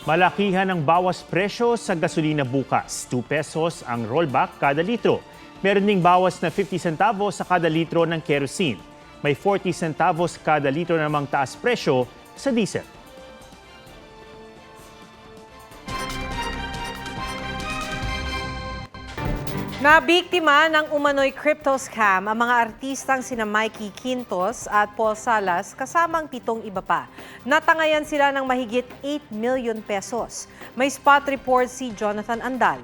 Malakihan ang bawas presyo sa gasolina bukas. 2 pesos ang rollback kada litro. Meron ding bawas na 50 centavos sa kada litro ng kerosene. May 40 centavos kada litro namang taas presyo sa diesel. Nabiktima ng umano'y crypto scam ang mga artistang sina Mikey Quintos at Paul Salas kasamang 7 iba pa. Natangayan sila ng mahigit 8 million pesos. May spot report si Jonathan Andal.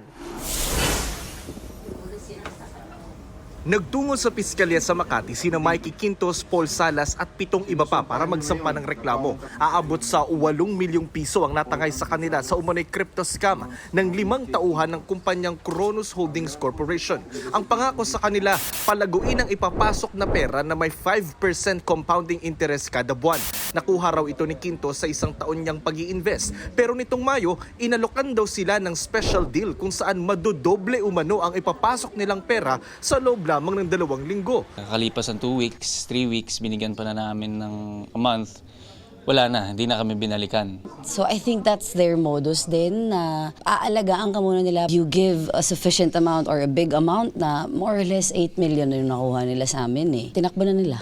Nagtungo sa piskalya sa Makati sina Mikey Quintos, Paul Salas at 7 iba pa para magsampa ng reklamo. Aabot sa 8 milyong piso ang natangay sa kanila sa umano'y crypto scam ng 5 tauhan ng kumpanyang Kronos Holdings Corporation. Ang pangako sa kanila, palaguin ang ipapasok na pera na may 5% compounding interest kada buwan. Nakuha raw ito ni Quintos sa 1 taon niyang pag-i-invest. Pero nitong Mayo, inalokan daw sila ng special deal kung saan madodoble umano ang ipapasok nilang pera sa loob lamang ng 2 linggo. Kakalipas ang 2 weeks, 3 weeks, binigyan pa na namin ng a month. Wala na, hindi na kami binalikan. So I think that's their modus din na aalagaan ka muna nila. You give a sufficient amount or a big amount na more or less 8 million na yung nakuha nila sa amin eh. Tinakbo na nila.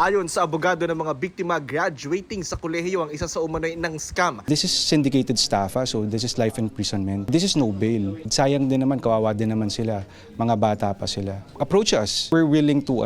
Ayon sa abogado ng mga biktima, graduating sa kolehiyo ang isa sa umano'y ng scam. This is syndicated staff, so this is life imprisonment. This is no bail. Sayang din naman, kawawa din naman sila. Mga bata pa sila. Approach us. We're willing to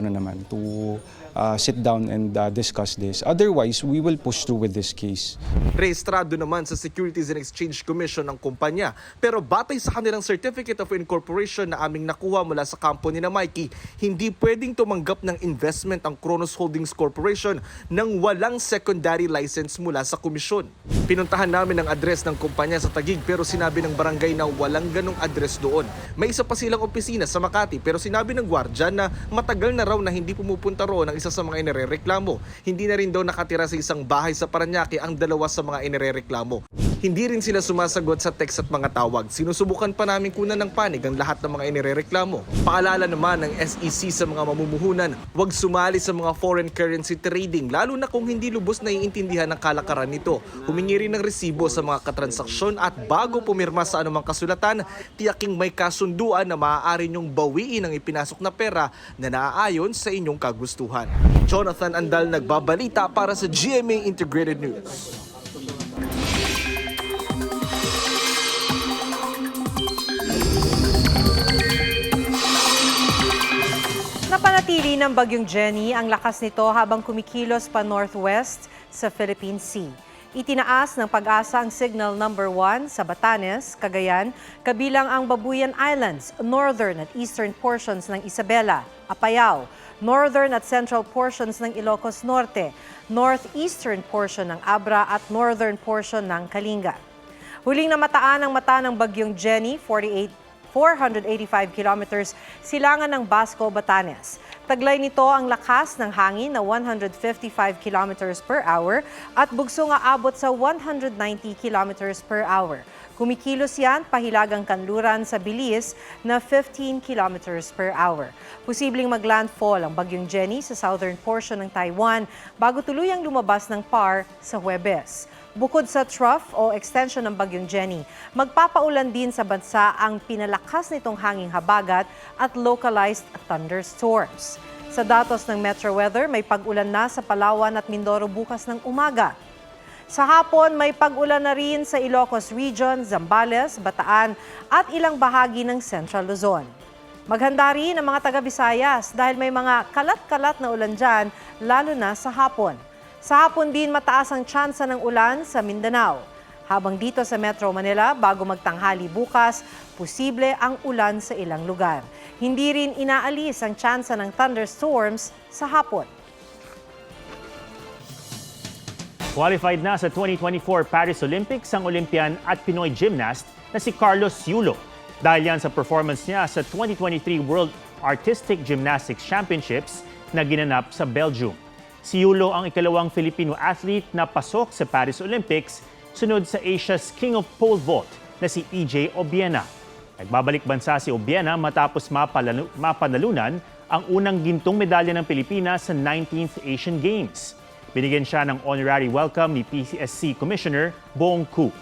sit down and discuss this. Otherwise, we will push through with this case. Rehistrado naman sa Securities and Exchange Commission ng kumpanya. Pero batay sa kanilang Certificate of Incorporation na aming nakuha mula sa kampo ni na Mikey, hindi pwedeng tumanggap ng investment ang Kronos Holdings Corporation nang walang secondary license mula sa komisyon. Pinuntahan namin ang address ng kumpanya sa Taguig pero sinabi ng barangay na walang ganong address doon. May isa pa silang opisina sa Makati pero sinabi ng gwardya na matagal na raw na hindi pumupunta roon ang isa sa mga inirereklamo. Hindi na rin daw nakatira sa isang bahay sa Parañaque ang 2 sa mga inirereklamo. Hindi rin sila sumasagot sa text at mga tawag. Sinusubukan pa namin kunan ng panig ang lahat ng mga inirereklamo. Paalala naman ng SEC sa mga mamumuhunan, huwag sumali sa mga foreign currency trading lalo na kung hindi lubos na iintindihan ng kalakaran nito. Humingi rin ng resibo sa mga katransaksyon at bago pumirma sa anumang kasulatan, tiyaking may kasunduan na maaari niyong bawiin ang ipinasok na pera na naaayon sa inyong kagustuhan. Jonathan Andal nagbabalita para sa GMA Integrated News. Napanatili ng bagyong Jenny ang lakas nito habang kumikilos pa northwest sa Philippine Sea. Itinaas ng Pag-asa ang Signal Number 1 sa Batanes, Cagayan, kabilang ang Babuyan Islands, northern at eastern portions ng Isabela, Apayao, northern at central portions ng Ilocos Norte, northeastern portion ng Abra at northern portion ng Kalinga. Huling namataan ang mata ng bagyong Jenny, 485 kilometers silangan ng Basco, Batanes. Taglay nito ang lakas ng hangin na 155 kilometers per hour at bugso nga abot sa 190 kilometers per hour. Kumikilos yan pahilagang kanluran sa bilis na 15 kilometers per hour. Posibleng maglandfall ang bagyong Jenny sa southern portion ng Taiwan bago tuluyang lumabas ng PAR sa Huwebes. Bukod sa trough o extension ng bagyong Jenny, magpapaulan din sa bansa ang pinalakas nitong hanging habagat at localized thunderstorms. Sa datos ng Metro Weather, may pag-ulan na sa Palawan at Mindoro bukas ng umaga. Sa hapon, may pag-ulan na rin sa Ilocos Region, Zambales, Bataan at ilang bahagi ng Central Luzon. Maghanda rin ang mga taga-Visayas dahil may mga kalat-kalat na ulan dyan, lalo na sa hapon. Sa hapon din mataas ang tsansa ng ulan sa Mindanao. Habang dito sa Metro Manila, bago magtanghali bukas, posible ang ulan sa ilang lugar. Hindi rin inaalis ang tsansa ng thunderstorms sa hapon. Qualified na sa 2024 Paris Olympics ang Olympian at Pinoy gymnast na si Carlos Yulo. Dahil yan sa performance niya sa 2023 World Artistic Gymnastics Championships na ginanap sa Belgium. Si Yulo ang ikalawang Filipino athlete na pasok sa Paris Olympics sunod sa Asia's King of Pole Vault na si EJ Obiena. Nagbabalik bansa si Obiena matapos mapanalunan ang unang gintong medalya ng Pilipinas sa 19th Asian Games. Binigyan siya ng honorary welcome ni PCSC Commissioner Bong Ku.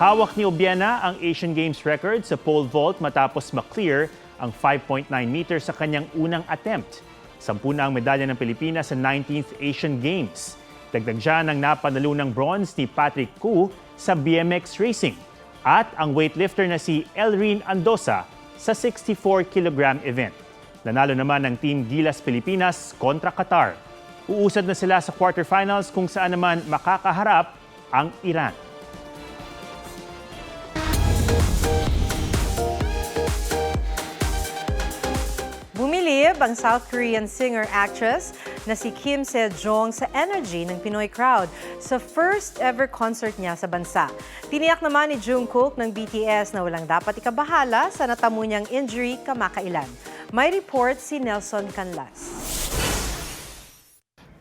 Hawak ni Obiena ang Asian Games record sa pole vault matapos maklear ang 5.9 meters sa kanyang unang attempt. 10 na ang medalya ng Pilipinas sa 19th Asian Games. Dagdag dyan ang napanalo ng bronze ni Patrick Koo sa BMX racing at ang weightlifter na si Elrin Andosa sa 64 kilogram event. Nanalo naman ng Team Gilas Pilipinas kontra Qatar. Uusad na sila sa quarterfinals kung saan naman makakaharap ang Iran. Bumilib ang South Korean singer-actress na si Kim Se-jong sa energy ng Pinoy crowd sa first ever concert niya sa bansa. Tiniyak naman ni Jungkook ng BTS na walang dapat ikabahala sa natamo niyang injury kamakailan. May report si Nelson Canlas.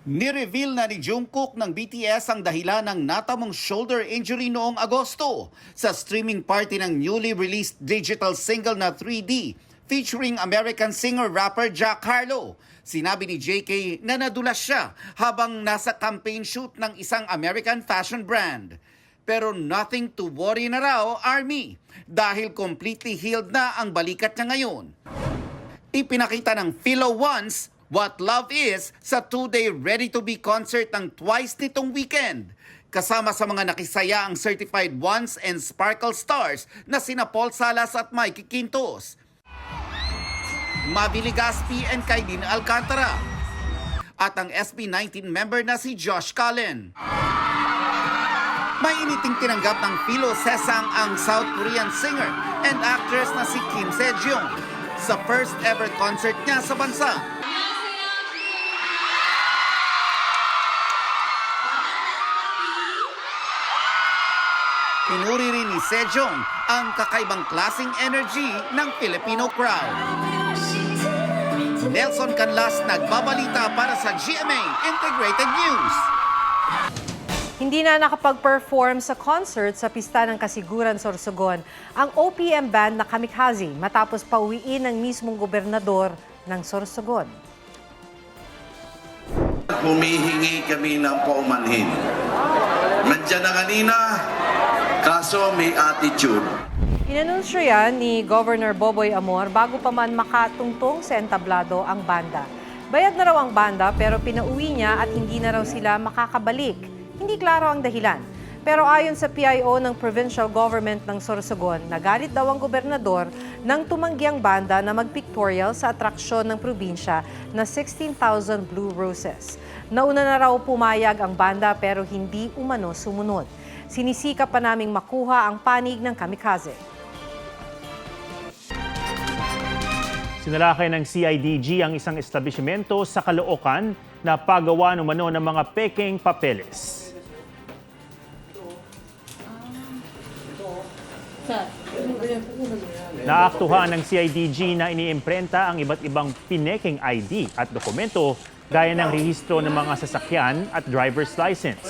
Ni-reveal na ni Jungkook ng BTS ang dahilan ng natamong shoulder injury noong Agosto sa streaming party ng newly released digital single na 3D featuring American singer-rapper Jack Harlow. Sinabi ni JK na nadulas siya habang nasa campaign shoot ng isang American fashion brand. Pero nothing to worry na raw, ARMY, dahil completely healed na ang balikat niya ngayon. Ipinakita ng Philo Once what love is sa 2-day ready-to-be concert ng Twice nitong weekend. Kasama sa mga nakisaya ang certified Once and Sparkle stars na sina Paul Salas at Mikey Quintos, Mavi Legaspi and Kailin Alcantara, at ang SB19 member na si Josh Cullen. Mainiting tinanggap ng Philo Sesang ang South Korean singer and actress na si Kim Se-jong sa first ever concert niya sa bansa. Pinuri rin ni Se-jong ang kakaibang klaseng energy ng Filipino crowd. Nelson Canlas nagbabalita para sa GMA Integrated News. Hindi na nakapag-perform sa concert sa Pista ng Kasiguran, Sorsogon ang OPM band na Kamikaze matapos pauwiin ng mismong gobernador ng Sorsogon. Humihingi kami ng paumanhin. Nandiyan na kanina, kaso may attitude. Inanunsyo yan ni Governor Boboy Amor bago pa man makatungtong sa entablado ang banda. Bayad na raw ang banda pero pinauwi niya at hindi na raw sila makakabalik. Hindi klaro ang dahilan. Pero ayon sa PIO ng Provincial Government ng Sorsogon, nagalit daw ang gobernador nang tumanggi ang banda na mag-pictorial sa atraksyon ng probinsya na 16,000 Blue Roses. Nauna na raw pumayag ang banda pero hindi umano sumunod. Sinisika pa naming makuha ang panig ng Kamikaze. Sinalakay ng CIDG ang isang establishmento sa Caloocan na paggawa umano ng mga pekeng papeles. Naaktuhan ng CIDG na iniimprenta ang iba't ibang pinekeng ID at dokumento gaya ng rehistro ng mga sasakyan at driver's license.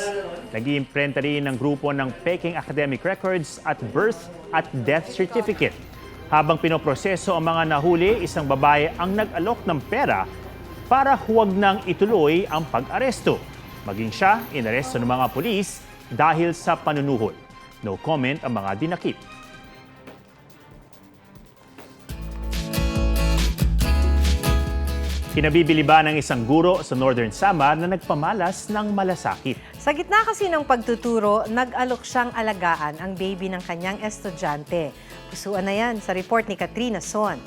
Nag-iimprenta rin ng grupo ng peking academic records at birth at death certificate. Habang pinoproseso ang mga nahuli, isang babae ang nag-alok ng pera para huwag nang ituloy ang pag-aresto. Maging siya, inaresto ng mga pulis dahil sa panunuhol. No comment ang mga dinakip. Kinabibili ba ng isang guro sa Northern Samar na nagpamalas ng malasakit? Sa gitna kasi ng pagtuturo, nag-alok siyang alagaan ang baby ng kanyang estudyante. Pusuan na yan sa report ni Katrina Son.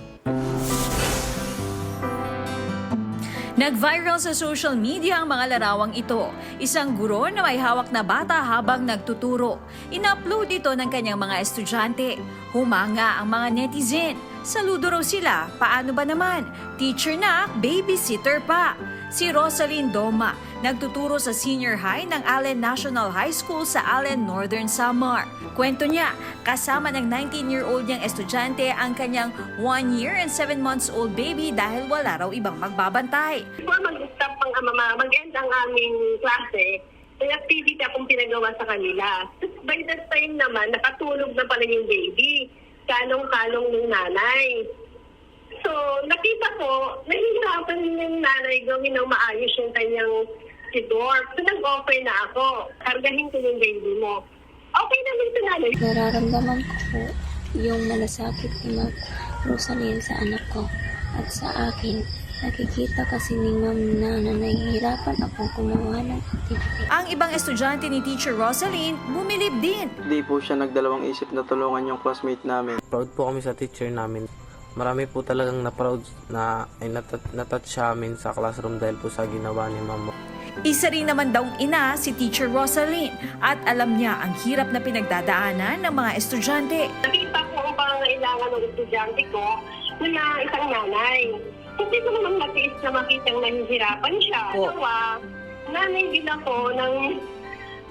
Nag-viral sa social media ang mga larawang ito. Isang guro na may hawak na bata habang nagtuturo. In-upload ito ng kanyang mga estudyante. Humanga ang mga netizen. Saludo raw sila. Paano ba naman? Teacher na, babysitter pa. Si Rosalyn Doma, nagtuturo sa senior high ng Allen National High School sa Allen, Northern Samar. Kwento niya, kasama ng 19-year-old niyang estudyante ang kanyang 1 year and 7 months old baby dahil wala raw ibang magbabantay. Before mag-stop mag-end ang aming klase, may activity akong pinagawa sa kanila. By that time naman, nakatulog na pala yung baby. Kalong-kalong ng nanay. So, nakita ko, nahihirapan yung nanay gawin ng maayos yung kanyang sidor. So, nag-offer na ako. Kargahin ko yung baby mo. Okay naman ito nanay. Nararamdaman ko po yung malasakit ni Ma'am Rosalyn sa anak ko at sa akin. Nakikita kasi ni Ma'am na nahihirapan akong kumuha ng activity. Ang ibang estudyante ni Teacher Rosalyn bumilib din. Hindi po siya nagdalawang isip na tulungan yung classmate namin. Proud po kami sa teacher namin. Marami po talagang na-proud na natouch siya amin sa classroom dahil po sa ginawa ni Ma'am. Isa rin naman daw ina si Teacher Rosalyn at alam niya ang hirap na pinagdadaanan ng mga estudyante. Nakita ko ang pangangailangan ng estudyante ko na isang nanay. Hindi ko naman natiis na makitang nahihirapan siya. Nanay din ako ng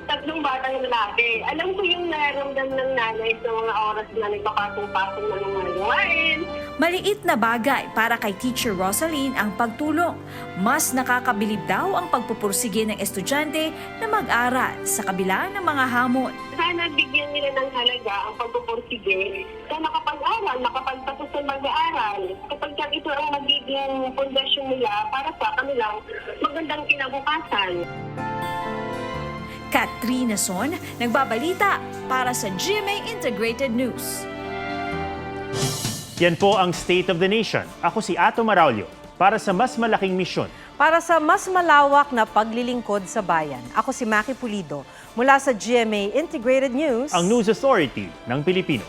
3 batang lalaki. Alam ko yung nararamdaman ng nanay sa mga oras na nagpapasong-pasong na mga gawain. Maliit na bagay para kay Teacher Rosalyn ang pagtulong. Mas nakakabilib daw ang pagpupursige ng estudyante na mag-aral sa kabila ng mga hamon. Sana bigyan nila ng halaga ang pagpupursige sa makapag-aral, makapagtapos ng mag-aaral. Kapag ito ang magiging pundasyon nila para sa kanilang magandang kinabukasan. Katrina Son, nagbabalita para sa GMA Integrated News. Yan po ang State of the Nation. Ako si Ato Maraulio para sa mas malaking misyon. Para sa mas malawak na paglilingkod sa bayan, ako si Maki Pulido mula sa GMA Integrated News. Ang News Authority ng Pilipino.